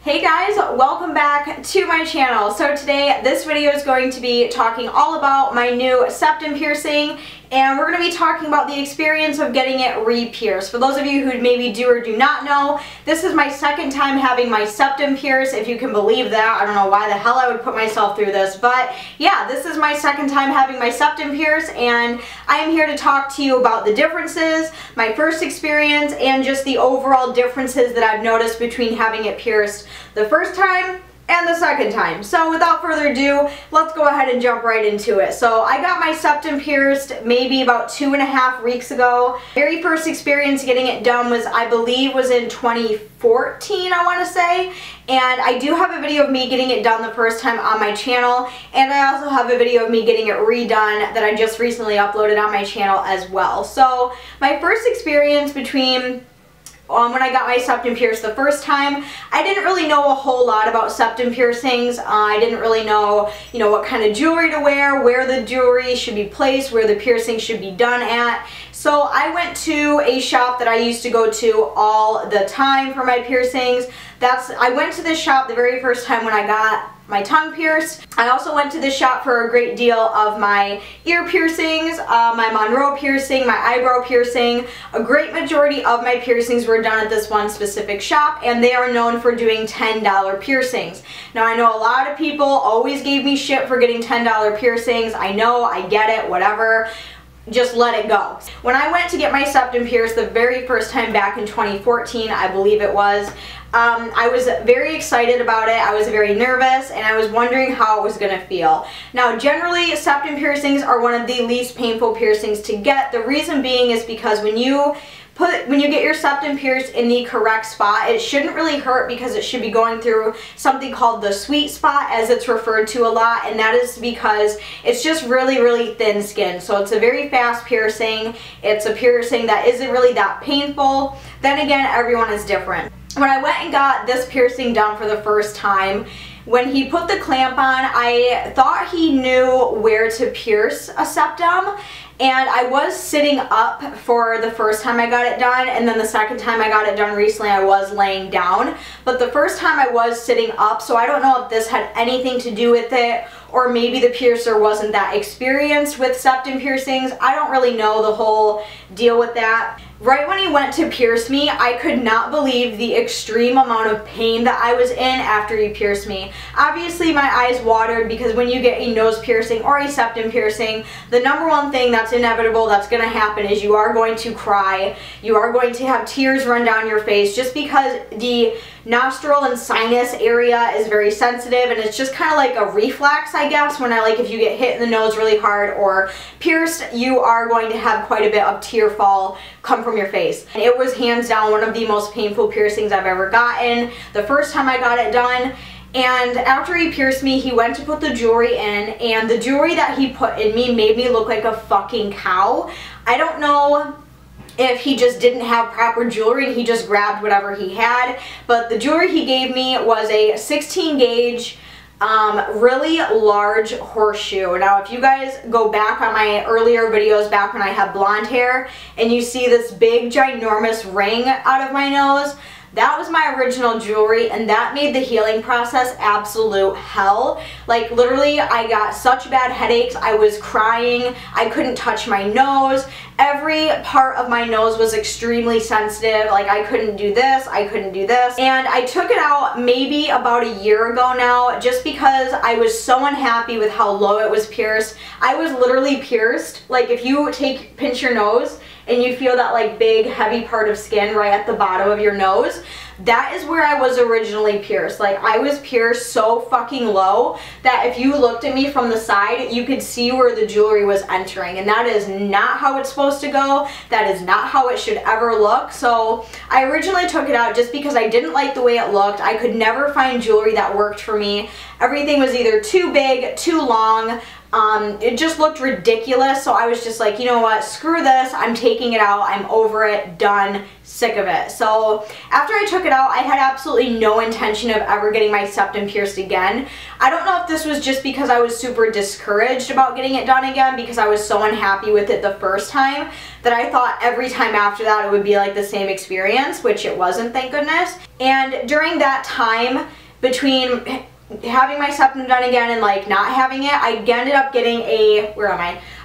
Hey guys, welcome back to my channel. So today this video is going to be talking all about my new septum piercing, and we're going to be talking about the experience of getting it re-pierced. For those of you who maybe do or do not know, this is my second time having my septum pierced, if you can believe that. I don't know why the hell I would put myself through this, but yeah, this is my second time having my septum pierced, and I am here to talk to you about the differences, my first experience, and just the overall differences that I've noticed between having it pierced the first time and the second time. So without further ado, let's go ahead and jump right into it. So I got my septum pierced maybe about 2.5 weeks ago. Very first experience getting it done was, I believe, was in 2014, I want to say. And I do have a video of me getting it done the first time on my channel, and I also have a video of me getting it redone that I just recently uploaded on my channel as well. So my first experience between when I got my septum pierced the first time, I didn't really know a whole lot about septum piercings. I didn't really know, what kind of jewelry to wear, where the jewelry should be placed, where the piercing should be done at. So I went to a shop that I used to go to all the time for my piercings. I went to this shop the very first time when I got my tongue pierced. I also went to this shop for a great deal of my ear piercings, my Monroe piercing, my eyebrow piercing. A great majority of my piercings were done at this one specific shop, and they are known for doing $10 piercings. Now I know a lot of people always gave me shit for getting $10 piercings. I know, I get it, whatever. Just let it go. When I went to get my septum pierced the very first time back in 2014, I believe it was, I was very excited about it. I was very nervous, and I was wondering how it was going to feel. Now, generally, septum piercings are one of the least painful piercings to get. The reason being is because when you get your septum pierced in the correct spot, it shouldn't really hurt because it should be going through something called the sweet spot, as it's referred to a lot, and that is because it's just really, really thin skin. So it's a very fast piercing. It's a piercing that isn't really that painful. Then again, everyone is different. When I went and got this piercing done for the first time, when he put the clamp on, I thought he knew where to pierce a septum. And I was sitting up for the first time I got it done, and then the second time I got it done recently I was laying down. But the first time I was sitting up, so I don't know if this had anything to do with it, or maybe the piercer wasn't that experienced with septum piercings. I don't really know the whole deal with that. Right when he went to pierce me, I could not believe the extreme amount of pain that I was in after he pierced me. Obviously my eyes watered, because when you get a nose piercing or a septum piercing, the number one thing that's inevitable that's going to happen is you are going to cry. You are going to have tears run down your face, just because the nostril and sinus area is very sensitive, and it's just kind of like a reflex, I guess, when if you get hit in the nose really hard or pierced, you are going to have quite a bit of tear fall come from your face. And it was hands down one of the most painful piercings I've ever gotten the first time I got it done. And after he pierced me, he went to put the jewelry in, and the jewelry that he put in me made me look like a fucking cow. I don't know if he just didn't have proper jewelry and he just grabbed whatever he had, but the jewelry he gave me was a 16 gauge really large horseshoe. Now if you guys go back on my earlier videos back when I had blonde hair and you see this big ginormous ring out of my nose, that was my original jewelry, and that made the healing process absolute hell. Like literally I got such bad headaches, I was crying, I couldn't touch my nose. Every part of my nose was extremely sensitive. Like I couldn't do this, I couldn't do this. And I took it out maybe about a year ago now, just because I was so unhappy with how low it was pierced. I was literally pierced. Like if you pinch your nose and you feel that big heavy part of skin right at the bottom of your nose, that is where I was originally pierced. Like I was pierced so fucking low that if you looked at me from the side, you could see where the jewelry was entering, and that is not how it's supposed to go. That is not how it should ever look. So I originally took it out just because I didn't like the way it looked. I could never find jewelry that worked for me. Everything was either too big, too long. It just looked ridiculous, so I was just like, you know what, screw this, I'm taking it out, I'm over it, done, sick of it. So after I took it out, I had absolutely no intention of ever getting my septum pierced again. I don't know if this was just because I was super discouraged about getting it done again because I was so unhappy with it the first time that I thought every time after that it would be like the same experience, which it wasn't, thank goodness. And during that time between having my septum done again and like not having it, I ended up getting a,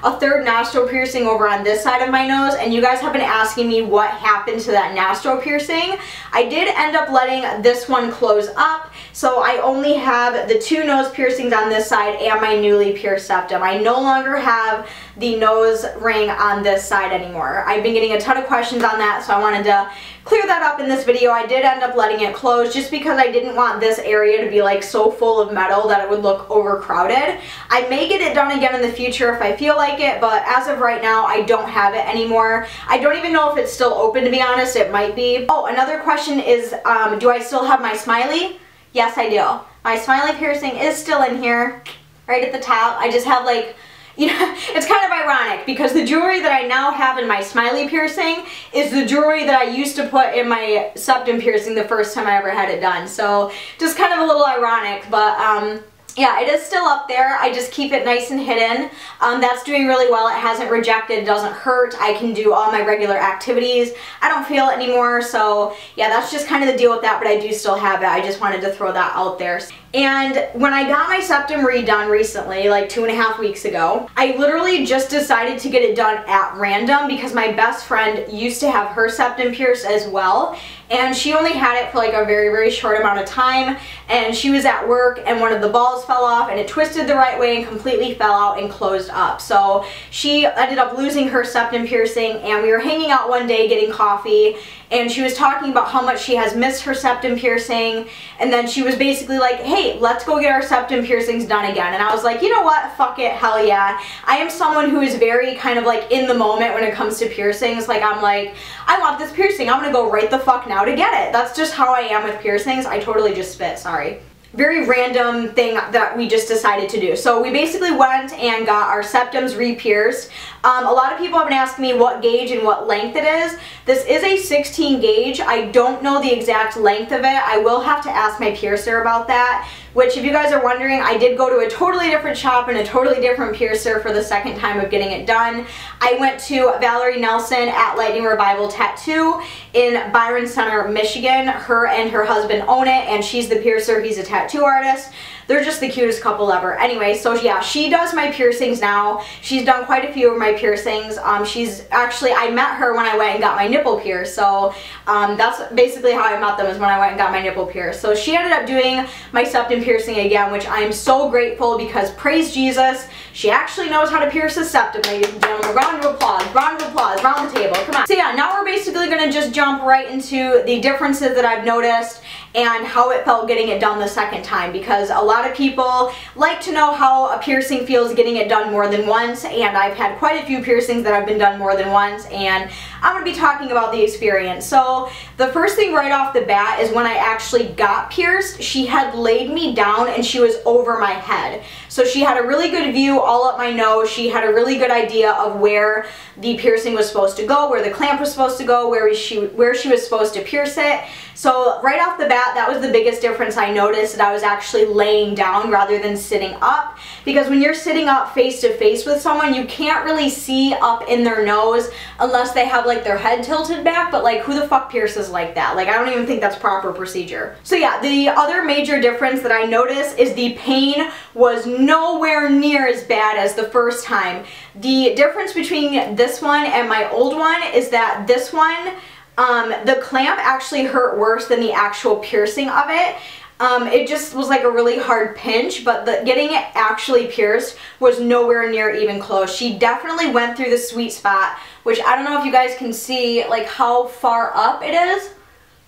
a third nostril piercing over on this side of my nose, and you guys have been asking me what happened to that nostril piercing. I did end up letting this one close up, so I only have the 2 nose piercings on this side and my newly pierced septum. I no longer have the nose ring on this side anymore. I've been getting a ton of questions on that, so I wanted to clear that up in this video. I did end up letting it close just because I didn't want this area to be like so full of metal that it would look overcrowded. I may get it done again in the future if I feel like it, but as of right now I don't have it anymore. I don't even know if it's still open, to be honest. It might be. Oh, another question is do I still have my smiley? Yes, I do. My smiley piercing is still in here right at the top. I just have like, you know, it's kind of ironic because the jewelry that I now have in my smiley piercing is the jewelry that I used to put in my septum piercing the first time I ever had it done. So just kind of a little ironic, but yeah, it is still up there. I just keep it nice and hidden. That's doing really well. It hasn't rejected. It doesn't hurt. I can do all my regular activities. I don't feel it anymore. So yeah, that's just kind of the deal with that, but I do still have it. I just wanted to throw that out there. And when I got my septum redone recently, like 2.5 weeks ago, I literally just decided to get it done at random because my best friend used to have her septum pierced as well. And she only had it for like a very, very short amount of time, and she was at work and one of the balls fell off and it twisted the right way and completely fell out and closed up. So she ended up losing her septum piercing, and we were hanging out one day getting coffee, and she was talking about how much she has missed her septum piercing, and then she was basically like, hey, let's go get our septum piercings done again. And I was like, you know what, fuck it, hell yeah. I am someone who is very kind of like in the moment when it comes to piercings. Like, I'm like, I want this piercing, I'm gonna go right the fuck now to get it. That's just how I am with piercings. I totally just spit, sorry. Very random thing that we just decided to do. So we basically went and got our septums re-pierced. A lot of people have been asking me what gauge and what length it is. This is a 16 gauge. I don't know the exact length of it. I will have to ask my piercer about that, which, if you guys are wondering, I did go to a totally different shop and a totally different piercer for the second time of getting it done. I went to Valerie Nelson at Lightning Revival Tattoo in Byron Center, Michigan. Her and her husband own it, and she's the piercer, he's a tattoo artist. They're just the cutest couple ever. Anyway, so yeah, she does my piercings now. She's done quite a few of my piercings. She's actually, I met her when I went and got my nipple pierced. So that's basically how I met them, is when I went and got my nipple pierced. So she ended up doing my septum piercing again, which I am so grateful because, praise Jesus, she actually knows how to pierce a septum, ladies and gentlemen. Round of applause, round the table, come on. So yeah, now we're basically gonna just jump right into the differences that I've noticed and how it felt getting it done the second time, because a lot of people like to know how a piercing feels getting it done more than once, and I've had quite a few piercings that have been done more than once, and I'm going to be talking about the experience. So the first thing right off the bat is when I actually got pierced, she had laid me down and she was over my head. So she had a really good view all up my nose. She had a really good idea of where the piercing was supposed to go, where the clamp was supposed to go, where she was supposed to pierce it. So right off the bat, that was the biggest difference I noticed, that I was actually laying down rather than sitting up. Because when you're sitting up face to face with someone, you can't really see up in their nose unless they have like their head tilted back, but like, who the fuck pierces like that? Like, I don't even think that's proper procedure. So yeah, the other major difference that I noticed is the pain was nowhere near as bad as the first time. The difference between this one and my old one is that this one, the clamp actually hurt worse than the actual piercing of it. It just was like a really hard pinch, but getting it actually pierced was nowhere near even close. She definitely went through the sweet spot, which I don't know if you guys can see like how far up it is,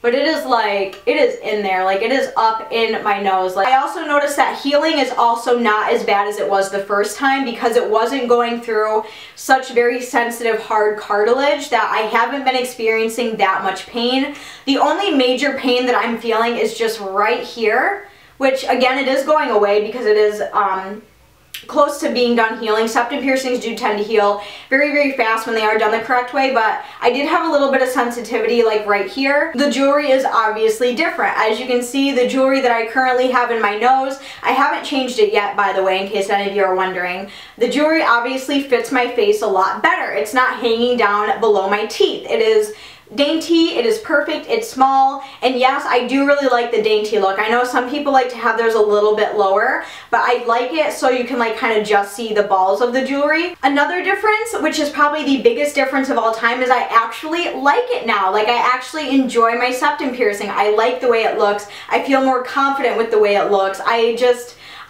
but it is like, it is in there, like it is up in my nose. Like, I also noticed that healing is also not as bad as it was the first time, because it wasn't going through such very sensitive hard cartilage that I haven't been experiencing that much pain. The only major pain that I'm feeling is just right here, which again, it is going away because it is close to being done healing. Septum piercings do tend to heal very, very fast when they are done the correct way, but I did have a little bit of sensitivity like right here. The jewelry is obviously different. As you can see, the jewelry that I currently have in my nose, I haven't changed it yet, by the way, in case any of you are wondering. The jewelry obviously fits my face a lot better. It's not hanging down below my teeth. It is dainty, it is perfect, it's small, and yes, I do really like the dainty look. I know some people like to have theirs a little bit lower, but I like it so you can like kind of just see the balls of the jewelry. Another difference, which is probably the biggest difference of all time, is I actually like it now. Like, I actually enjoy my septum piercing. I like the way it looks. I feel more confident with the way it looks.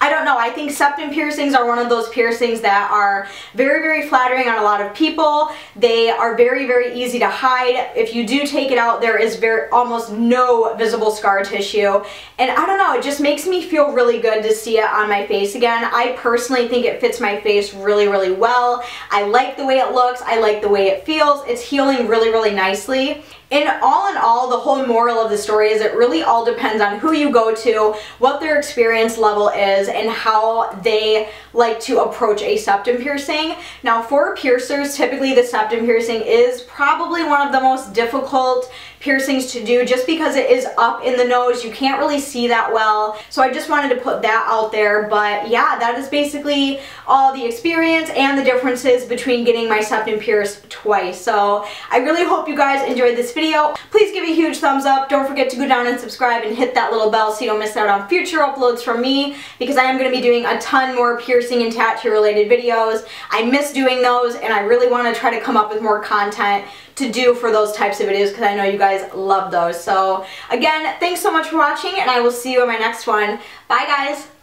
I don't know, I think septum piercings are one of those piercings that are very, very flattering on a lot of people. They are very, very easy to hide. If you do take it out, there is almost no visible scar tissue. And I don't know, it just makes me feel really good to see it on my face again. I personally think it fits my face really, really well. I like the way it looks. I like the way it feels. It's healing really, really nicely. And all in all, the whole moral of the story is it really all depends on who you go to, what their experience level is, and how they like to approach a septum piercing. Now, for piercers, typically the septum piercing is probably one of the most difficult piercings to do just because it is up in the nose. You can't really see that well. So I just wanted to put that out there. But yeah, that is basically all the experience and the differences between getting my septum pierced twice. So I really hope you guys enjoyed this video. Please give it a huge thumbs up. Don't forget to go down and subscribe and hit that little bell so you don't miss out on future uploads from me, because I am going to be doing a ton more piercing and tattoo related videos. I miss doing those, and I really want to try to come up with more content to do for those types of videos because I know you guys love those. So again, thanks so much for watching, and I will see you in my next one. Bye guys!